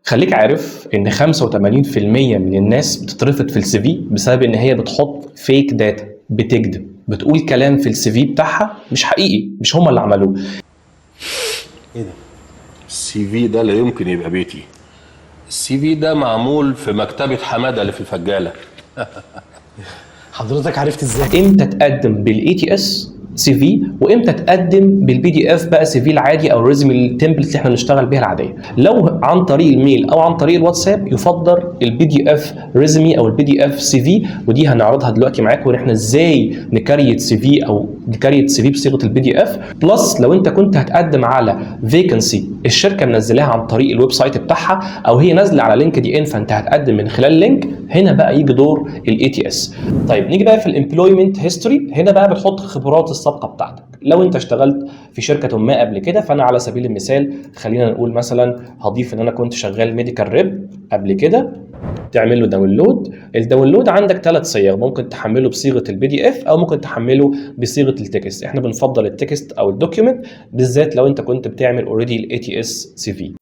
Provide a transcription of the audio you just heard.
خليك عارف ان 85% من الناس بتترفض في السي في بسبب ان هي بتحط فيك داتا، بتكذب، بتقول كلام في السي في بتاعها مش حقيقي، مش هما اللي عملوه. ايه ده؟ السي في ده لا يمكن يبقى بيتي. السي في ده معمول في مكتبة حمادة اللي في الفجالة. حضرتك عرفت ازاي؟ امتى تقدم بالاي تي اس سي في وامتى تقدم بالبي دي اف بقى سي في العادي او الريزمي التمبلت اللي احنا بنشتغل بيها العاديه. لو عن طريق الميل او عن طريق الواتساب يفضل البي دي اف ريزمي او البي دي اف سي في، ودي هنعرضها دلوقتي معاكم ان احنا ازاي نكريت سي في او نكريت سي في بصيغه البي دي اف. بلس لو انت كنت هتقدم على فيكنسي الشركه منزلاها عن طريق الويب سايت بتاعها او هي نازله على لينكد ان فانت هتقدم من خلال لينك، هنا بقى يجي دور الاي تي اس. طيب نيجي بقى في الامبلويمنت هيستوري، هنا بقى بتحط خبرات السابقه بتاعتك. لو انت اشتغلت في شركه ما قبل كده، فانا على سبيل المثال خلينا نقول مثلا هضيف ان انا كنت شغال ميديكال ريب قبل كده، تعمل له داونلود. الداونلود عندك 3 صيغ، ممكن تحمله بصيغه البي دي اف او ممكن تحمله بصيغه التكست. احنا بنفضل التكست او الدوكيومنت بالذات لو انت كنت بتعمل اوريدي الاي تي اس سي في.